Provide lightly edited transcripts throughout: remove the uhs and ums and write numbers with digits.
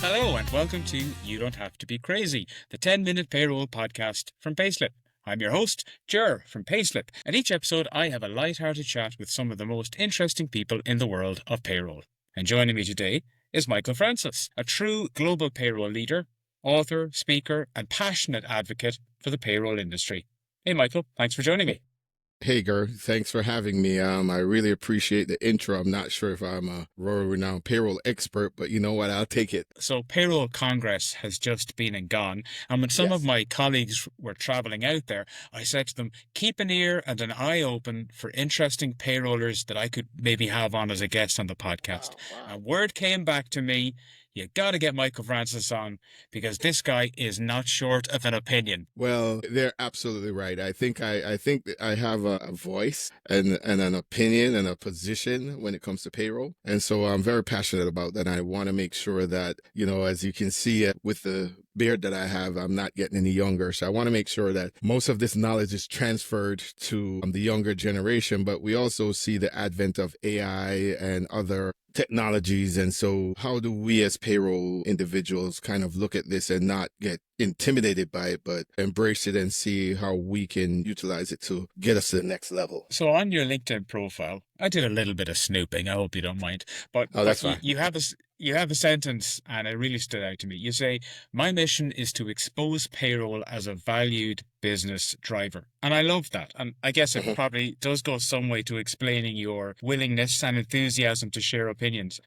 Hello and welcome to You Don't Have to Be Crazy, the 10-minute payroll podcast from Payslip. I'm your host, Ger from Payslip, and each episode I have a light-hearted chat with some of the most interesting people in the world of payroll. And joining me today is Michael Francis, a true global payroll leader, author, speaker, and passionate advocate for the payroll industry. Hey Michael, thanks for joining me. Hey, Ger, thanks for having me. I really appreciate the intro. I'm not sure if I'm a world-renowned payroll expert, but you know what? I'll take it. So Payroll Congress has just been and gone, and when some of Yes. my colleagues were traveling out there, I said to them, keep an ear and an eye open for interesting payrollers that I could maybe have on as a guest on the podcast. Wow. And word came back to me, you got to get Michael Francis on because this guy is not short of an opinion. Well, they're absolutely right. I think that I have a voice and an opinion and a position when it comes to payroll. And so I'm very passionate about that. I want to make sure that, as you can see with the beard that I have, I'm not getting any younger. So I want to make sure that most of this knowledge is transferred to the younger generation, but we also see the advent of AI and other technologies. And so how do we as payroll individuals kind of look at this and not get intimidated by it, but embrace it and see how we can utilize it to get us to the next level? So on your LinkedIn profile, I did a little bit of snooping. I hope you don't mind. But, Oh, that's fine. you have a sentence, and it really stood out to me. You say, "My mission is to expose payroll as a valued business driver," and I love that. And I guess it probably does go some way to explaining your willingness and enthusiasm to share opinions.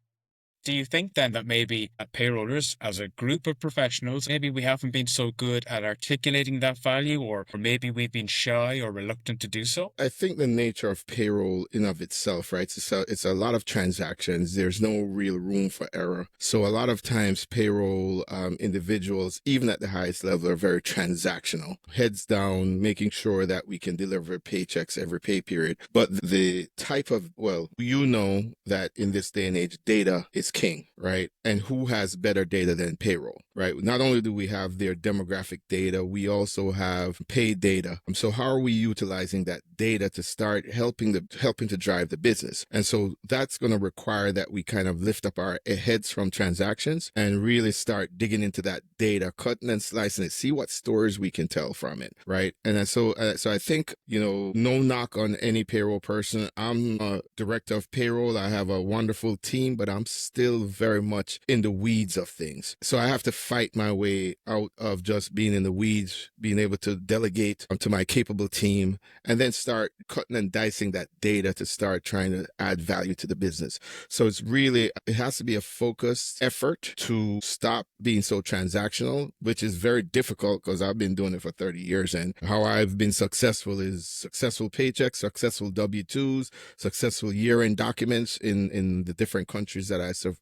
Do you think then that maybe payrollers as a group of professionals, maybe we haven't been so good at articulating that value, or maybe we've been shy or reluctant to do so? I think the nature of payroll in of itself, right? It's a lot of transactions. There's no real room for error. So a lot of times payroll individuals, even at the highest level, are very transactional. Heads down, making sure that we can deliver paychecks every pay period. But the type of, that in this day and age, data is king, right? And who has better data than payroll, right? Not only do we have their demographic data, we also have paid data. So how are we utilizing that data to start helping to drive the business? And so that's going to require that we kind of lift up our heads from transactions and really start digging into that data, cutting and slicing it, see what stories we can tell from it, right? And so I think, no knock on any payroll person. I'm a director of payroll. I have a wonderful team, but I'm still very much in the weeds of things. So I have to fight my way out of just being in the weeds, being able to delegate to my capable team, and then start cutting and dicing that data to start trying to add value to the business. So it has to be a focused effort to stop being so transactional, which is very difficult because I've been doing it for 30 years. And how I've been successful is successful paychecks, successful W-2s, successful year-end documents in the different countries that I serve.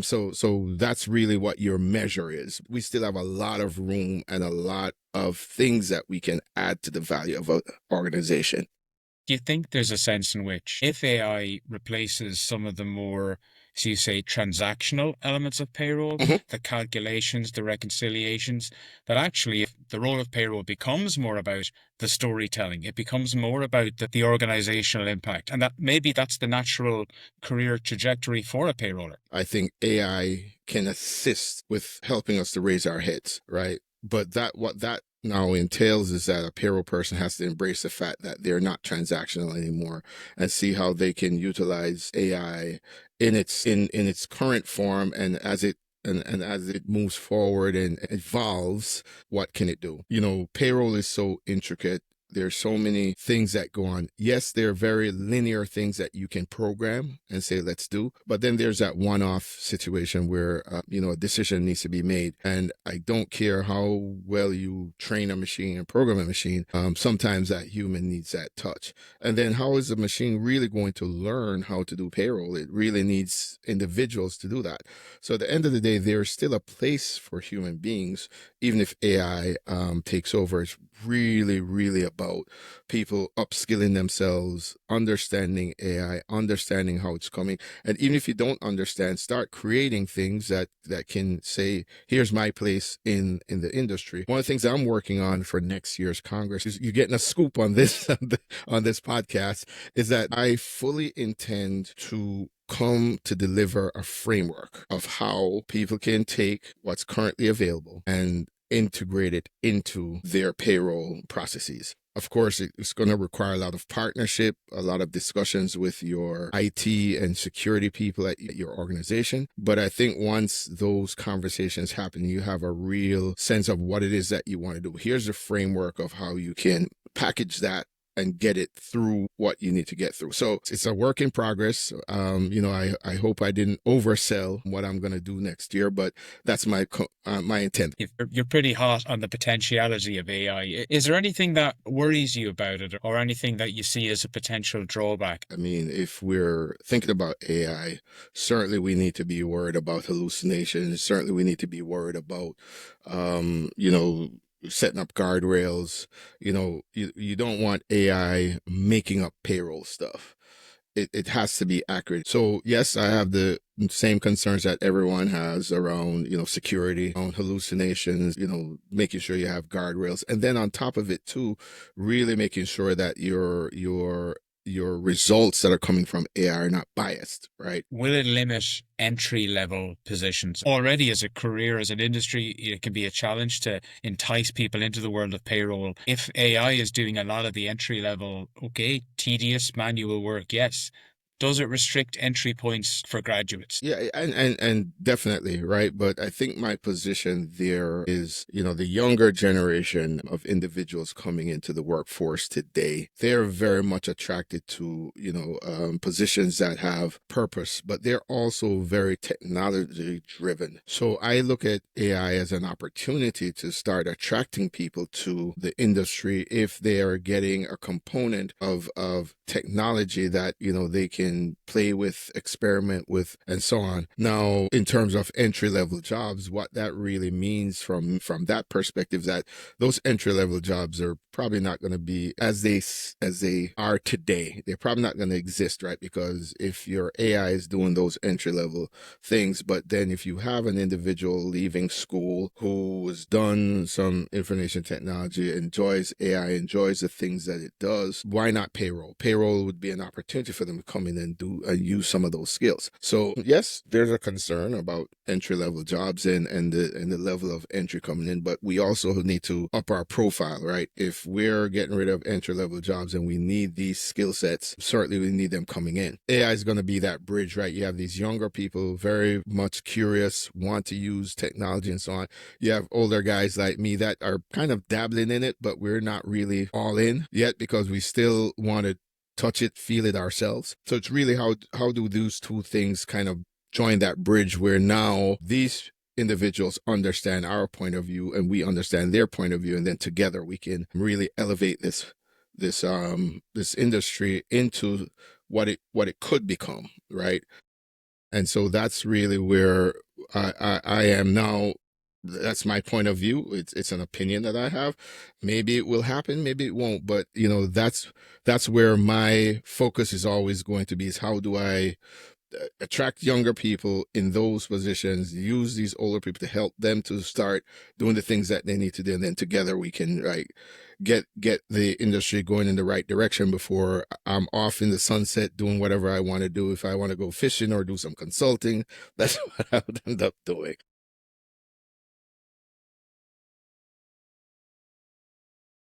So that's really what your measure is. We still have a lot of room and a lot of things that we can add to the value of an organization. Do you think there's a sense in which if AI replaces some of the more, so you say, transactional elements of payroll, the calculations, the reconciliations, that actually if the role of payroll becomes more about the storytelling, it becomes more about the organizational impact, and that maybe that's the natural career trajectory for a payroller? I think AI can assist with helping us to raise our heads, right? But what that now entails is that a payroll person has to embrace the fact that they're not transactional anymore and see how they can utilize AI in its current form, and as it moves forward and evolves, what can it do? Payroll is so intricate. There's so many things that go on. Yes, there are very linear things that you can program and say, let's do. But then there's that one-off situation where, a decision needs to be made. And I don't care how well you train a machine and program a machine. Sometimes that human needs that touch. And then how is the machine really going to learn how to do payroll? It really needs individuals to do that. So at the end of the day, there's still a place for human beings, even if AI takes over. It's really, really about people upskilling themselves, understanding AI, understanding how it's coming. And even if you don't understand, start creating things that can say, here's my place in the industry. One of the things I'm working on for next year's Congress is, you're getting a scoop on this on this podcast, is that I fully intend to come to deliver a framework of how people can take what's currently available and integrate it into their payroll processes. Of course, it's going to require a lot of partnership, a lot of discussions with your IT and security people at your organization. But I think once those conversations happen, you have a real sense of what it is that you want to do. Here's a framework of how you can package that and get it through what you need to get through. So it's a work in progress. I hope I didn't oversell what I'm going to do next year, but that's my intent. You're pretty hot on the potentiality of AI. Is there anything that worries you about it, or anything that you see as a potential drawback? I mean, if we're thinking about AI, certainly we need to be worried about hallucinations. Certainly we need to be worried about, setting up guardrails. You don't want AI making up payroll stuff. It has to be accurate. So yes, I have the same concerns that everyone has around, security, around hallucinations, making sure you have guardrails. And then on top of it too, really making sure that your results that are coming from AI are not biased, right? Will it limit entry-level positions? Already as a career, as an industry, it can be a challenge to entice people into the world of payroll. If AI is doing a lot of the entry-level, okay, tedious manual work, yes. Does it restrict entry points for graduates? Yeah, and definitely, right? But I think my position there is, the younger generation of individuals coming into the workforce today, they're very much attracted to, positions that have purpose, but they're also very technology driven. So I look at AI as an opportunity to start attracting people to the industry if they are getting a component of technology that, they can play with, experiment with, and so on. Now, in terms of entry-level jobs, what that really means from that perspective, that those entry-level jobs are probably not going to be as they are today. They're probably not going to exist, right? Because if your AI is doing those entry-level things, but then if you have an individual leaving school who has done some information technology, enjoys AI, enjoys the things that it does, why not payroll? Payroll would be an opportunity for them to come in and do use some of those skills. So yes, there's a concern about entry-level jobs and the level of entry coming in, but we also need to up our profile, right? If we're getting rid of entry-level jobs and we need these skill sets, certainly we need them coming in. AI is going to be that bridge, right? You have these younger people, very much curious, want to use technology and so on. You have older guys like me that are kind of dabbling in it, but we're not really all in yet because we still want to touch it, feel it ourselves. So it's really how do those two things kind of join that bridge where now these individuals understand our point of view and we understand their point of view, and then together we can really elevate this industry into what it could become, right? And so that's really where I am now. That's my point of view. It's an opinion that I have. Maybe it will happen, maybe it won't. But that's where my focus is always going to be: is how do I attract younger people in those positions, use these older people to help them to start doing the things that they need to do, and then together we can get the industry going in the right direction before I'm off in the sunset doing whatever I want to do. If I want to go fishing or do some consulting, that's what I would end up doing.